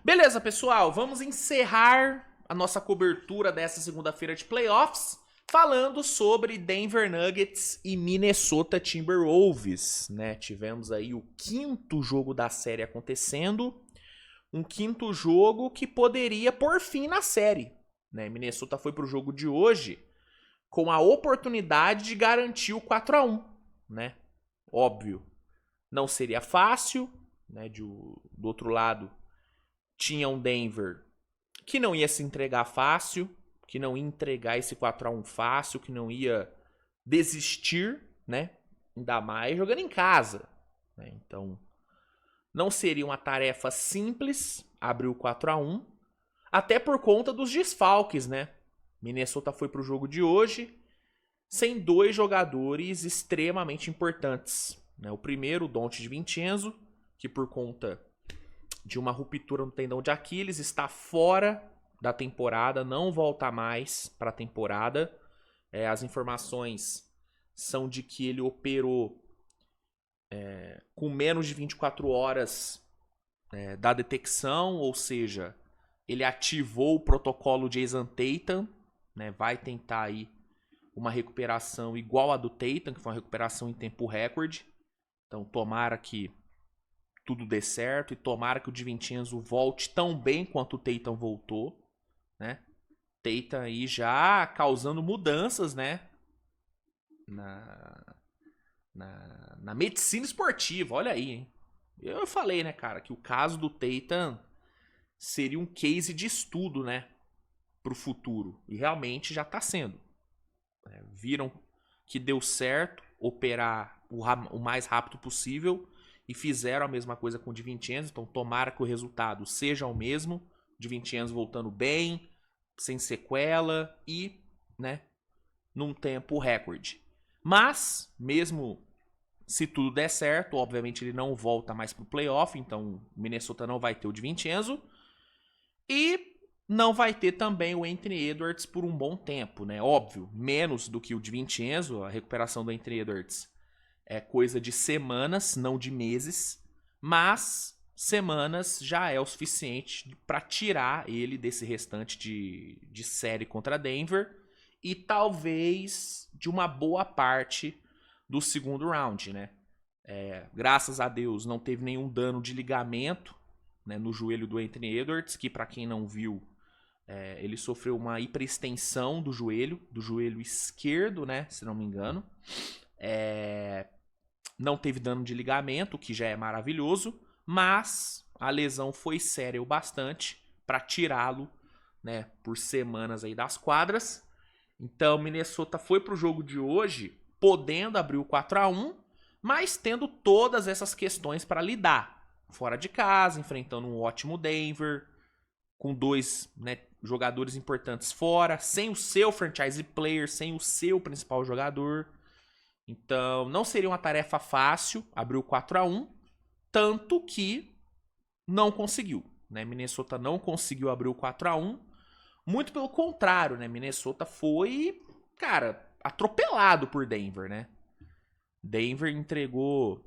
Beleza, pessoal, vamos encerrar a nossa cobertura dessa segunda-feira de playoffs falando sobre Denver Nuggets e Minnesota Timberwolves, né? Tivemos aí o quinto jogo da série acontecendo, um quinto jogo que poderia pôr fim na série, né? Minnesota foi pro jogo de hoje com a oportunidade de garantir o 4-1, né? Óbvio, não seria fácil, né? Do outro lado, tinha um Denver que não ia se entregar fácil, que não ia entregar esse 4-1 fácil, que não ia desistir, né? Ainda mais jogando em casa, né? Então, não seria uma tarefa simples abrir o 4-1, até por conta dos desfalques, né? Minnesota foi pro jogo de hoje sem dois jogadores extremamente importantes, né? O primeiro, o Donte DiVincenzo, que por conta de uma ruptura no tendão de Aquiles está fora da temporada, não volta mais para a temporada. As informações são de que ele operou com menos de 24 horas da detecção, ou seja, ele ativou o protocolo Jason Tatum, né? Vai tentar aí uma recuperação igual a do Tatum, que foi uma recuperação em tempo recorde. Então tomara que tudo dê certo e tomara que o DiVincenzo volte tão bem quanto o Tatum voltou, né? Tatum aí já causando mudanças, né? Na medicina esportiva, olha aí, hein? Eu falei, né, cara, que o caso do Tatum seria um case de estudo, né, pro futuro. E realmente já tá sendo. Viram que deu certo operar o mais rápido possível e fizeram a mesma coisa com o DiVincenzo. Então tomara que o resultado seja o mesmo. DiVincenzo voltando bem, sem sequela e, né, num tempo recorde. Mas, mesmo se tudo der certo, obviamente ele não volta mais pro playoff, então o Minnesota não vai ter o DiVincenzo. E não vai ter também o Anthony Edwards por um bom tempo, né? Óbvio, menos do que o DiVincenzo, a recuperação do Anthony Edwards é coisa de semanas, não de meses, mas semanas já é o suficiente para tirar ele desse restante de série contra Denver e talvez de uma boa parte do segundo round, né? Graças a Deus não teve nenhum dano de ligamento, né, no joelho do Anthony Edwards, que para quem não viu, ele sofreu uma hiperextensão do joelho esquerdo, né, se não me engano. Não teve dano de ligamento, o que já é maravilhoso, mas a lesão foi séria o bastante para tirá-lo, né, por semanas aí das quadras. Então, Minnesota foi pro jogo de hoje podendo abrir o 4-1, mas tendo todas essas questões para lidar. Fora de casa, enfrentando um ótimo Denver, com dois, né, jogadores importantes fora, sem o seu franchise player, sem o seu principal jogador. Então, não seria uma tarefa fácil abrir o 4-1, tanto que não conseguiu, né? Minnesota não conseguiu abrir o 4-1, muito pelo contrário, né? Minnesota foi, cara, atropelado por Denver, né? Denver entregou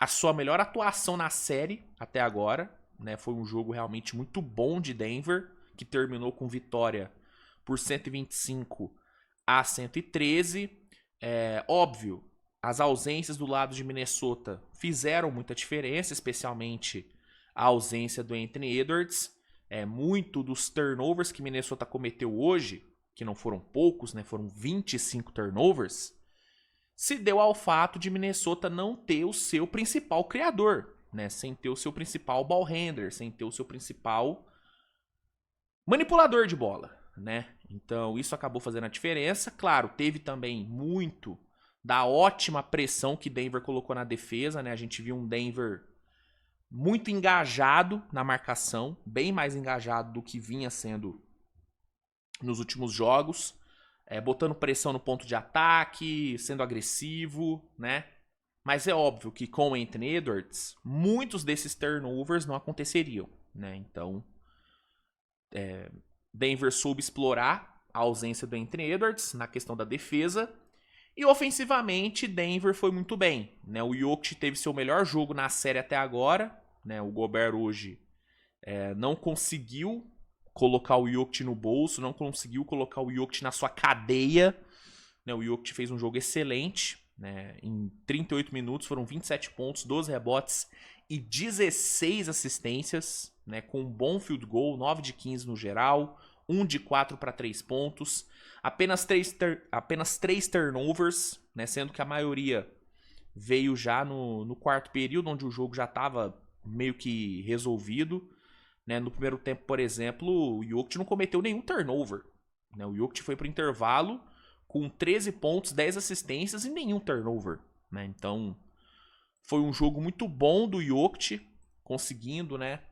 a sua melhor atuação na série até agora, né? Foi um jogo realmente muito bom de Denver, que terminou com vitória por 125-113. Óbvio, as ausências do lado de Minnesota fizeram muita diferença, especialmente a ausência do Anthony Edwards. Muito dos turnovers que Minnesota cometeu hoje, que não foram poucos, né? Foram 25 turnovers, se deu ao fato de Minnesota não ter o seu principal criador, né? Sem ter o seu principal ball handler, sem ter o seu principal manipulador de bola, né? Então isso acabou fazendo a diferença. Claro, teve também muito da ótima pressão que Denver colocou na defesa, né? A gente viu um Denver muito engajado na marcação, bem mais engajado do que vinha sendo nos últimos jogos. Botando pressão no ponto de ataque, sendo agressivo, né? Mas é óbvio que com o Anthony Edwards, muitos desses turnovers não aconteceriam, né? Então, Denver soube explorar a ausência do Anthony Edwards na questão da defesa. E ofensivamente, Denver foi muito bem, né? O Jokic teve seu melhor jogo na série até agora, né? O Gobert hoje não conseguiu colocar o Jokic no bolso, não conseguiu colocar o Jokic na sua cadeia. Né? O Jokic fez um jogo excelente. Né? Em 38 minutos foram 27 pontos, 12 rebotes e 16 assistências, né? Com um bom field goal, 9 de 15 no geral, 1 de 4 para 3 pontos, apenas 3 turnovers, né? Sendo que a maioria veio já no quarto período, onde o jogo já estava meio que resolvido. Né? No primeiro tempo, por exemplo, o Jokic não cometeu nenhum turnover. Né? O Jokic foi para o intervalo com 13 pontos, 10 assistências e nenhum turnover. Né? Então, foi um jogo muito bom do Jokic, conseguindo, né,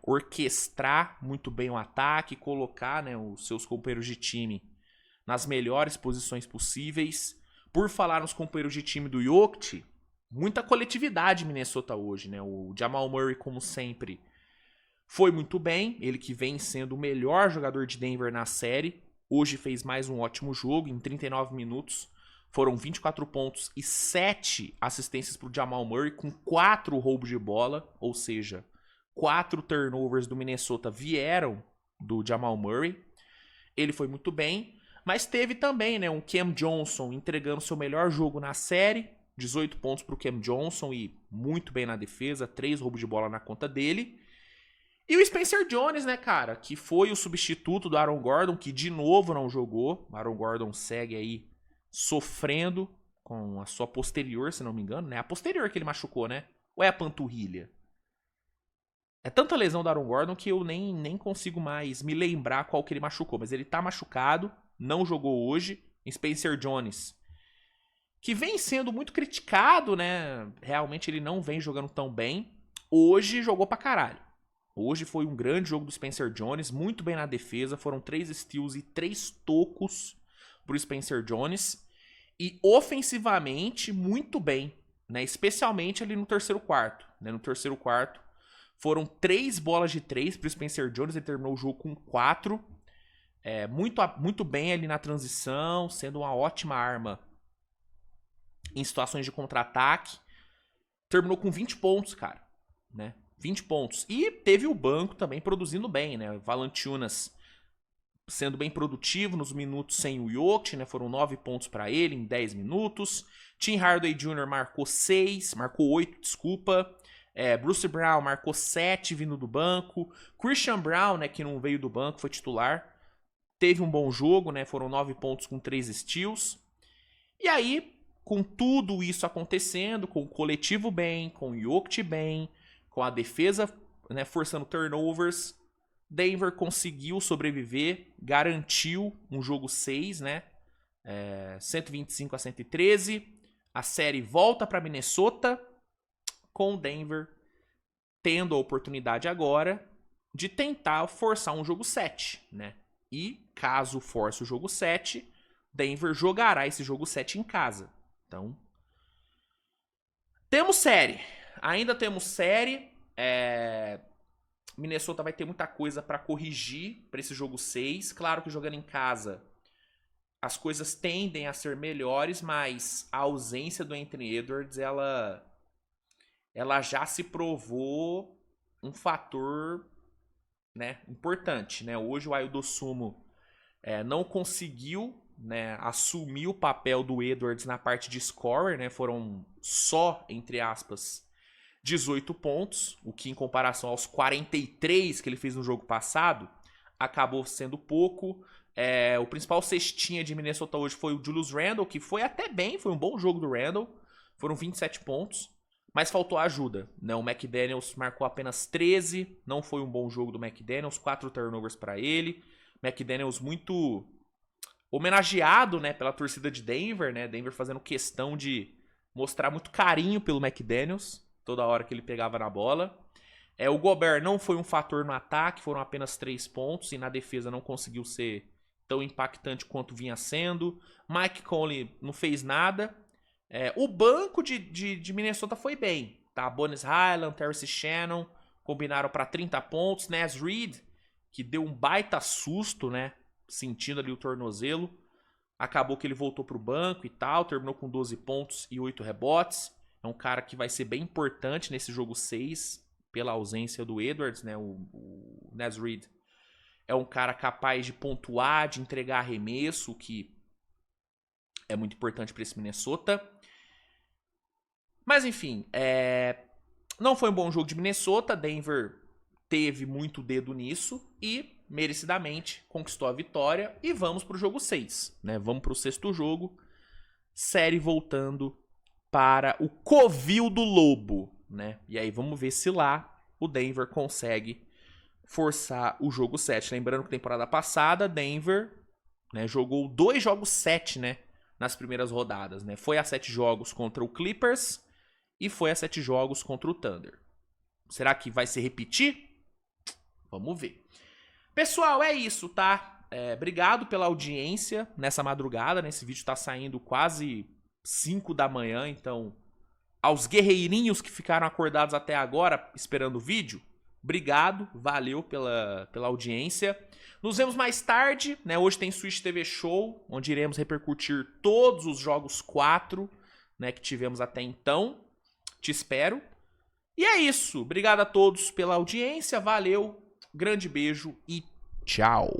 orquestrar muito bem o ataque, colocar, né, os seus companheiros de time nas melhores posições possíveis. Por falar nos companheiros de time do Jokic, muita coletividade em Minnesota hoje. Né? O Jamal Murray, como sempre, foi muito bem. Ele que vem sendo o melhor jogador de Denver na série. Hoje fez mais um ótimo jogo. Em 39 minutos foram 24 pontos e 7 assistências para o Jamal Murray, com 4 roubos de bola. Ou seja, 4 turnovers do Minnesota vieram do Jamal Murray. Ele foi muito bem. Mas teve também, né, um Cam Johnson entregando seu melhor jogo na série. 18 pontos para o Cam Johnson e muito bem na defesa. 3 roubos de bola na conta dele. E o Spencer Jones, né, cara, que foi o substituto do Aaron Gordon, que de novo não jogou. O Aaron Gordon segue aí sofrendo com a sua posterior, se não me engano, né? A posterior que ele machucou, né? Ou é a panturrilha? É tanta lesão do Aaron Gordon que eu nem consigo mais me lembrar qual que ele machucou. Mas ele tá machucado, não jogou hoje. Spencer Jones, que vem sendo muito criticado, né? Realmente ele não vem jogando tão bem. Hoje jogou pra caralho. Hoje foi um grande jogo do Spencer Jones, muito bem na defesa. Foram 3 steals e 3 tocos pro Spencer Jones. E ofensivamente, muito bem, né? Especialmente ali no terceiro quarto. Né? No terceiro quarto, foram 3 bolas de 3 pro Spencer Jones. Ele terminou o jogo com 4. Muito bem ali na transição, sendo uma ótima arma em situações de contra-ataque. Terminou com 20 pontos, cara. Né? 20 pontos. E teve o banco também produzindo bem, né? Valanciunas sendo bem produtivo nos minutos sem o Jokic, né? Foram 9 pontos para ele em 10 minutos. Tim Hardaway Jr. marcou 8, desculpa. Bruce Brown marcou 7 vindo do banco. Christian Brown, né, que não veio do banco, foi titular. Teve um bom jogo, né? Foram 9 pontos com 3 steals. E aí, com tudo isso acontecendo, com o coletivo bem, com o Jokic bem, com a defesa, né, forçando turnovers, Denver conseguiu sobreviver, garantiu um jogo 6, né? 125 a 113. A série volta para Minnesota, com Denver tendo a oportunidade agora de tentar forçar um jogo 7, né? E caso force o jogo 7, Denver jogará esse jogo 7 em casa. Então, temos série. Ainda temos série. Minnesota vai ter muita coisa para corrigir para esse jogo 6. Claro que jogando em casa as coisas tendem a ser melhores, mas a ausência do Anthony Edwards, ela já se provou um fator, né, importante. Né? Hoje o Ayo Dosunmu não conseguiu, né, assumir o papel do Edwards na parte de scorer. Né? Foram só, entre aspas, 18 pontos, o que em comparação aos 43 que ele fez no jogo passado, acabou sendo pouco. O principal cestinha de Minnesota hoje foi o Julius Randle, que foi até bem, foi um bom jogo do Randle, foram 27 pontos, mas faltou ajuda. Né? O McDaniels marcou apenas 13, não foi um bom jogo do McDaniels, 4 turnovers para ele. McDaniels muito homenageado, né, pela torcida de Denver, né? Denver fazendo questão de mostrar muito carinho pelo McDaniels toda hora que ele pegava na bola. O Gobert não foi um fator no ataque, foram apenas 3 pontos, e na defesa não conseguiu ser tão impactante quanto vinha sendo. Mike Conley não fez nada. O banco de Minnesota foi bem, tá? Bones Highland, Terrence Shannon combinaram para 30 pontos. Naz Reid, que deu um baita susto, né? Sentindo ali o tornozelo. Acabou que ele voltou pro banco e tal, terminou com 12 pontos e 8 rebotes. É um cara que vai ser bem importante nesse jogo 6. pela ausência do Edwards, né? O Naz Reid é um cara capaz de pontuar, de entregar arremesso, o que é muito importante para esse Minnesota. Mas enfim, não foi um bom jogo de Minnesota. Denver teve muito dedo nisso e merecidamente conquistou a vitória. E vamos pro jogo 6, né? Vamos pro 6º jogo. Série voltando para o Covil do Lobo, né? E aí vamos ver se lá o Denver consegue forçar o jogo 7. Lembrando que temporada passada, Denver, né, jogou 2 jogos 7, né, nas primeiras rodadas, né? Foi a 7 jogos contra o Clippers e foi a 7 jogos contra o Thunder. Será que vai se repetir? Vamos ver. Pessoal, é isso, tá? Obrigado pela audiência nessa madrugada, né? Esse vídeo tá saindo quase 5 da manhã, então aos guerreirinhos que ficaram acordados até agora esperando o vídeo, obrigado, valeu pela audiência. Nos vemos mais tarde, né? Hoje tem Switch TV Show, onde iremos repercutir todos os jogos 4, né, que tivemos até então. Te espero. E é isso. Obrigado a todos pela audiência, valeu, grande beijo e tchau.